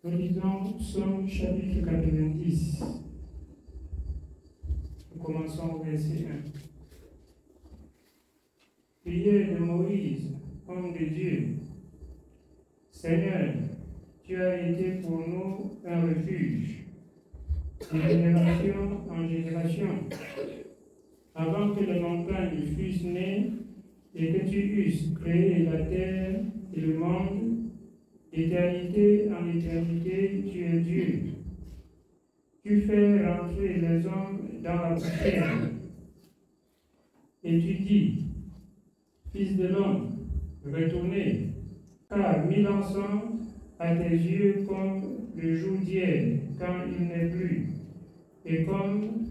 Nous lisons Psaume chapitre 90. Nous commençons au verset 1. Prière de Moïse, homme de Dieu. Seigneur, tu as été pour nous un refuge, de génération en génération. Avant que les montagnes fussent nées et que tu eusses créé la terre et le monde, d'éternité en éternité, tu es Dieu. Tu fais rentrer les hommes dans la poussière. Et tu dis, Fils de l'homme, retournez, car 1000 ans sont à tes yeux comme le jour d'hier, quand il n'est plus, et comme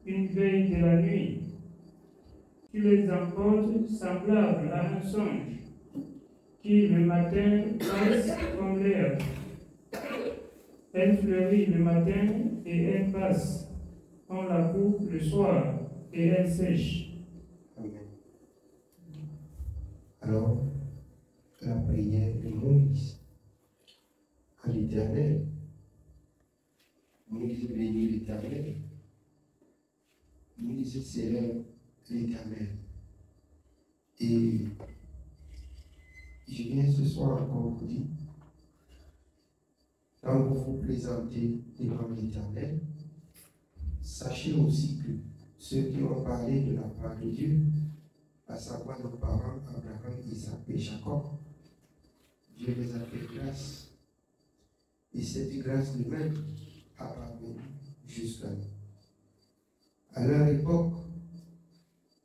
une veille de la nuit. Tu les emportes semblables à un songe, qui le matin passe comme l'herbe. Elle fleurit le matin et elle passe. On la coupe le soir et elle sèche. Amen. Alors, la prière de Moïse à l'Éternel. Moïse bénit l'Éternel. Moïse célèbre l'Éternel. Et je viens ce soir encore vous dire, quand vous vous présentez devant l'Éternel, sachez aussi que ceux qui ont parlé de la part de Dieu, à savoir nos parents Abraham, Isaac et Jacob, Dieu les a fait grâce. Et cette grâce de même a parvenu jusqu'à nous. À leur époque,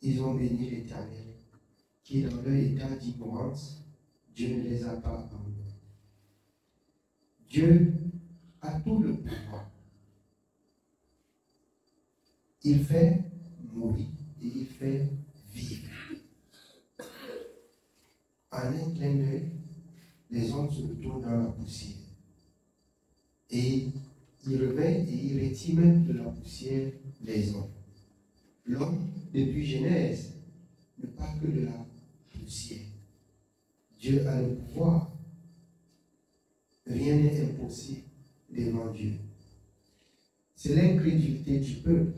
ils ont béni l'Éternel, qui dans leur état d'ignorance, Dieu ne les a pas abandonnés. Dieu a tout le pouvoir. Il fait mourir et il fait vivre. En un clin d'œil, les hommes se retournent dans la poussière. Et il revient et il retire même de la poussière les hommes. L'homme, depuis Genèse, ne parle que de la poussière. Dieu a le pouvoir. Rien n'est impossible devant Dieu. C'est l'incrédulité du peuple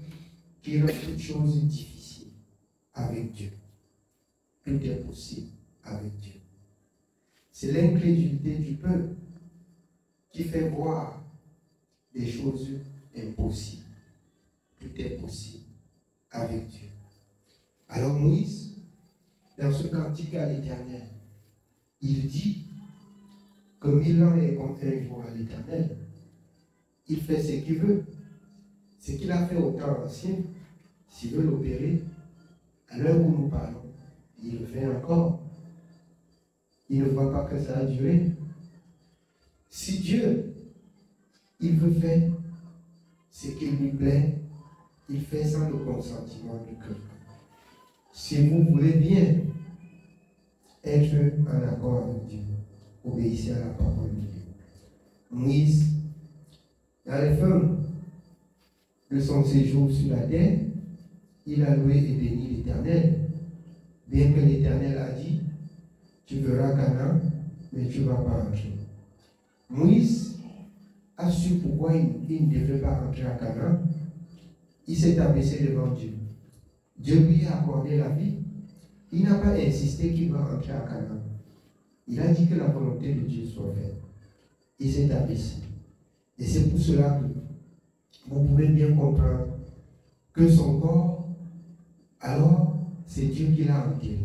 qui rend toute chose difficile avec Dieu. Tout est possible avec Dieu. C'est l'incrédulité du peuple qui fait voir des choses impossibles. Tout est possible avec Dieu. Alors Moïse, dans ce cantique à l'Éternel, il dit que 1000 ans est comme un jour à l'Éternel. Il fait ce qu'il veut. Ce qu'il a fait au temps ancien, s'il veut l'opérer, à l'heure où nous parlons, il le fait encore. Il ne voit pas que ça a duré. Si Dieu, il veut faire ce qu'il lui plaît, il fait sans le consentement de quelqu'un. Si vous voulez bien être en accord avec Dieu, obéissez à la parole de Dieu. Moïse, à la fin de son séjour sur la terre, il a loué et béni l'Éternel, bien que l'Éternel a dit, tu verras Canaan, mais tu ne vas pas entrer. Moïse a su pourquoi il ne devait pas entrer à Canaan. Il s'est abaissé devant Dieu. Dieu lui a accordé la vie. Il n'a pas insisté qu'il va entrer à Canaan. Il a dit que la volonté de Dieu soit faite. Il s'est abaissé. Et c'est pour cela que vous pouvez bien comprendre que son corps, alors, c'est Dieu qui l'a enterré.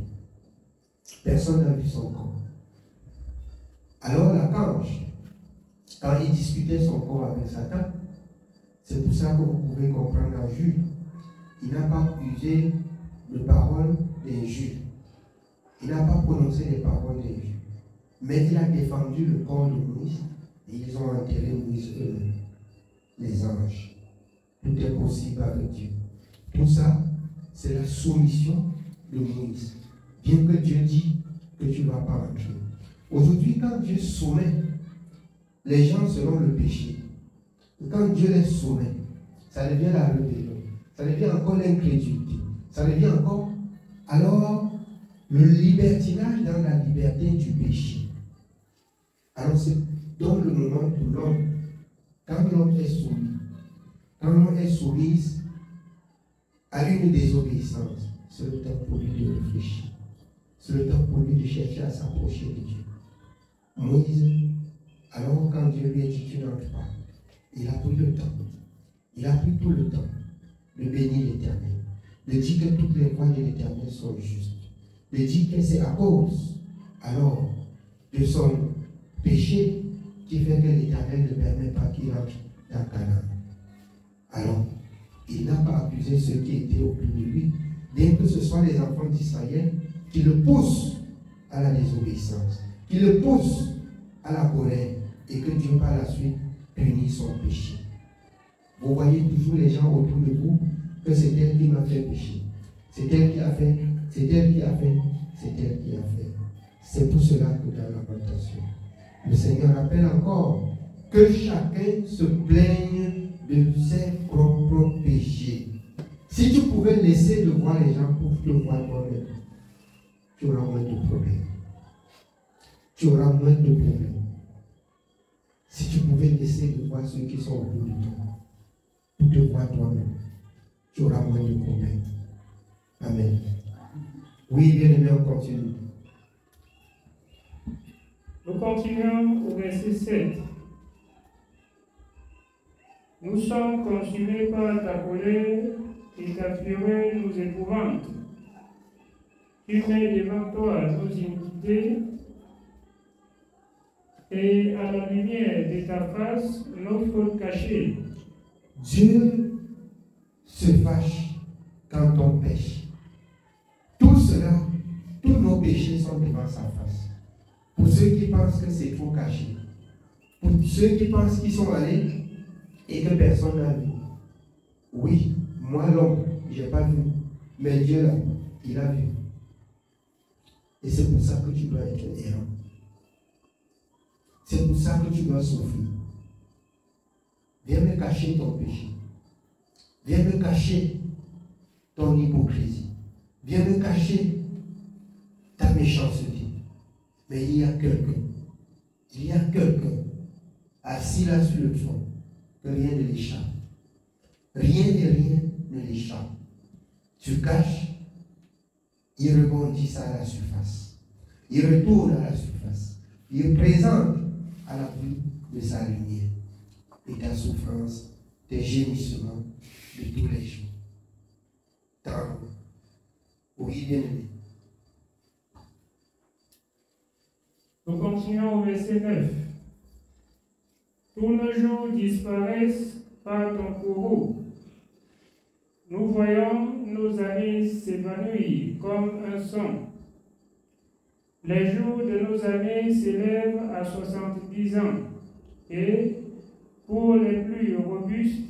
Personne n'a vu son corps. Alors l'archange, quand il discutait son corps avec Satan, c'est pour ça que vous pouvez comprendre en Jude. Il n'a pas usé de paroles d'injure. Il n'a pas prononcé des paroles d'injure. Mais il a défendu le corps de Moïse et ils ont enterré Moïse eux-mêmes, les anges. Tout est possible avec Dieu. Tout ça, c'est la soumission de Moïse. Bien que Dieu dit que tu ne vas pas entrer. Aujourd'hui, quand Dieu soumet les gens selon le péché, quand Dieu les soumet, ça devient la rébellion, ça devient encore l'incrédulité, ça devient encore alors le libertinage dans la liberté du péché. Alors c'est donc le moment pour l'homme quand l'homme est soumis, quand l'homme est soumise à une désobéissance, c'est le temps pour lui de réfléchir. C'est le temps pour lui de chercher à s'approcher de Dieu. Moïse, alors quand Dieu lui a dit tu n'entres pas, il a pris le temps. Il a pris tout le temps de bénir l'Éternel, de dire que toutes les voies de l'Éternel sont justes, de dire que c'est à cause alors de son péché qui fait que l'Éternel ne permet pas qu'il entre dans Canaan. Alors, il n'a pas accusé ceux qui étaient au plus de lui, bien que ce soit les enfants d'Israël qui le poussent à la désobéissance, qui le poussent à la colère, et que Dieu par la suite punit son péché. Vous voyez toujours les gens autour de vous que c'est elle qui m'a fait pécher. C'est elle qui a fait, c'est elle qui a fait, c'est elle qui a fait. C'est pour cela que dans la tentation, le Seigneur rappelle encore que chacun se plaigne de ses propres péchés. Si tu pouvais laisser de voir les gens pour te voir toi-même, tu auras moins de problèmes. Tu auras moins de problèmes. Si tu pouvais laisser de voir ceux qui sont autour de toi, pour te voir toi-même, tu auras moins de problèmes. Amen. Oui, bien aimé, on continue. Nous continuons au verset 7. Nous sommes consumés par ta colère et ta fureur nous épouvante. Tu mets devant toi nos iniquités et à la lumière de ta face nos fautes cachées. Dieu se fâche quand on pêche. Tout cela, tous nos péchés sont devant sa face. Pour ceux qui pensent que c'est trop caché, pour ceux qui pensent qu'ils sont allés et que personne n'a vu. Oui, moi l'homme, je n'ai pas vu, mais Dieu là, il a vu. Et c'est pour ça que tu dois être errant. C'est pour ça que tu dois souffrir. Viens me cacher ton péché. Viens me cacher ton hypocrisie. Viens me cacher ta méchanceté. Mais il y a quelqu'un assis là sur le trône que rien ne l'échappe. Rien et rien ne l'échappe. Tu caches, il rebondit à la surface. Il retourne à la surface. Il présente à la vue de sa lumière. Et ta souffrance, tes gémissements de tous les jours. Tant. Oui, bien aimé. Nous continuons au verset 9. Tous nos jours disparaissent par ton courroux. Nous voyons nos années s'évanouir comme un son. Les jours de nos années s'élèvent à 70 ans et, pour les plus robustes,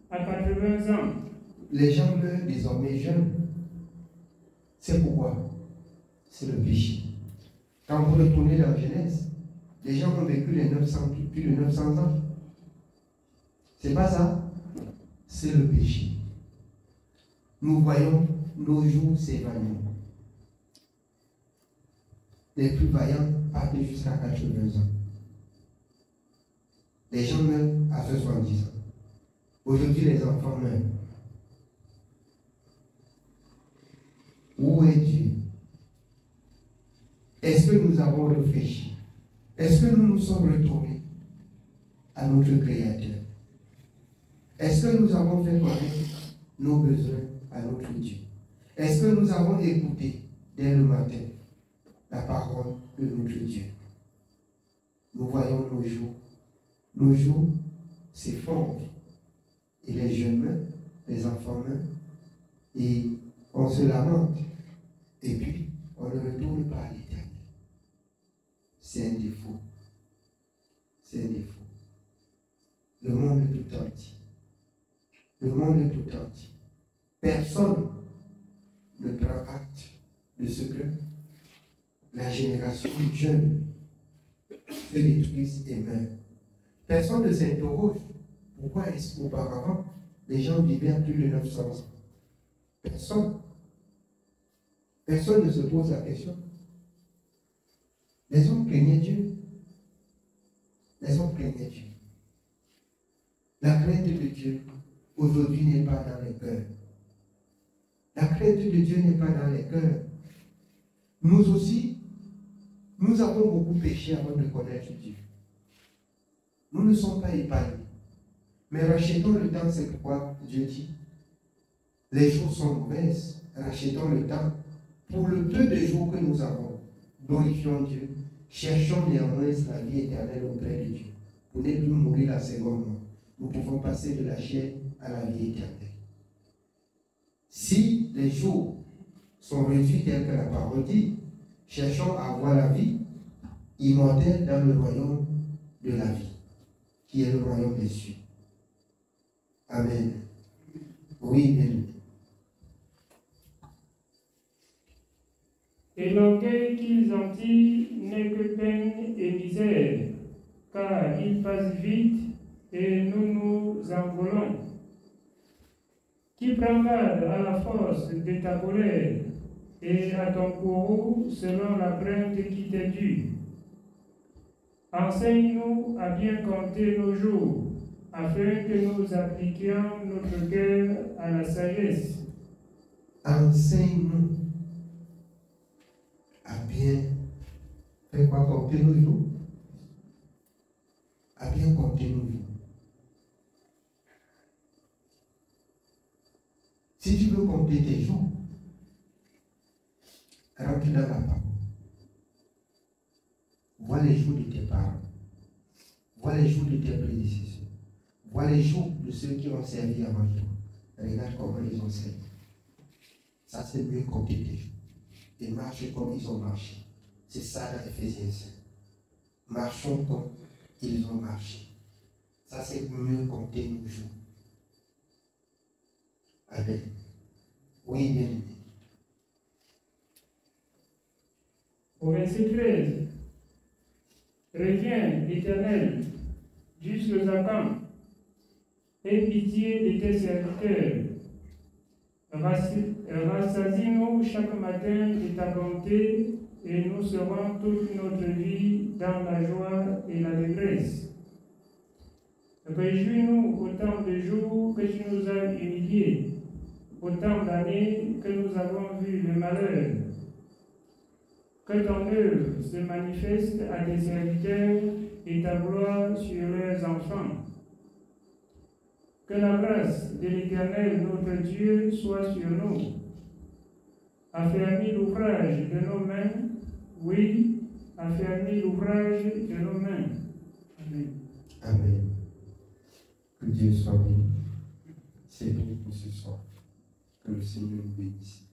à 80 ans. Les gens meurent désormais jeunes. C'est pourquoi? C'est le péché. Quand vous retournez dans Genèse, les gens ont vécu plus de 900 ans. C'est pas ça? C'est le péché. Nous voyons nos jours s'évanouir. Les plus vaillants partent jusqu'à 80 ans. Les gens meurent à 70 ans. Aujourd'hui, les enfants meurent. Où est Dieu? Est-ce que nous avons réfléchi? Est-ce que nous nous sommes retournés à notre Créateur? Est-ce que nous avons fait connaître nos besoins à notre Dieu? Est-ce que nous avons écouté dès le matin la parole de notre Dieu? Nous voyons nos jours. Nos jours s'effondrent. Et les jeunes meurent, les enfants meurent. Et on se lamente. Et puis, on ne retourne pas à l'Éternel. C'est un défaut. C'est un défaut. Le monde est tout entier. Le monde est tout entier. Personne ne prend acte de ce que la génération jeune se détruise et meurt. Personne ne s'interroge. Pourquoi est-ce qu'auparavant, les gens vivaient à plus de 900 ans? Personne. Personne ne se pose la question. Les hommes craignaient Dieu. Les hommes craignaient Dieu. La crainte de Dieu, aujourd'hui, n'est pas dans les cœurs. La crainte de Dieu n'est pas dans les cœurs. Nous aussi, nous avons beaucoup péché avant de connaître Dieu. Nous ne sommes pas épargnés. Mais rachetons le temps, c'est pourquoi Dieu dit, les jours sont mauvaises, rachetons le temps. Pour le peu de jours que nous avons, glorifions Dieu, cherchons néanmoins la vie éternelle auprès de Dieu. Pour ne plus mourir la seconde mort, nous pouvons passer de la chair à la vie éternelle. Si les jours sont réduits tels que la parole dit, cherchons à avoir la vie immortelle dans le royaume de la vie, qui est le royaume des cieux. Amen. Oui, bien. Et l'orgueil qu'ils en tirent n'est que peine et misère, car il passe vite et nous nous envolons. Qui prend garde à la force de ta colère et à ton courroux selon la crainte qui t'est due. Enseigne-nous à bien compter nos jours, afin que nous appliquions notre cœur à la sagesse. Enseigne-nous à bien faire quoi, compter nos jours? À bien compter nos jours. Si tu veux compter tes jours, rentre dans la parole. Vois les jours de tes parents. Vois les jours de tes prédécesseurs. Vois les jours de ceux qui ont servi avant toi. Regarde comment ils ont servi. Ça, c'est mieux compter tes jours. Et marche comme ils ont marché. C'est ça dans Éphésiens 5. Marchons comme ils ont marché. Ça, c'est mieux compter nos jours. Amen. Oui, bien aimé. Au verset 13, reviens, Éternel, jusqu'à quand? Aie pitié de tes serviteurs. Rassasie-nous chaque matin de ta bonté et nous serons toute notre vie dans la joie et l'allégresse. Réjouis-nous autant de jours que tu nous as humiliés, autant d'années que nous avons vu le malheur. Que ton œuvre se manifeste à tes serviteurs et ta gloire sur leurs enfants. Que la grâce de l'Éternel, notre Dieu, soit sur nous. Affermis l'ouvrage de nos mains, oui, affermis l'ouvrage de nos mains. Amen. Amen. Que Dieu soit béni. C'est béni pour ce soir. Que le Seigneur nous bénisse.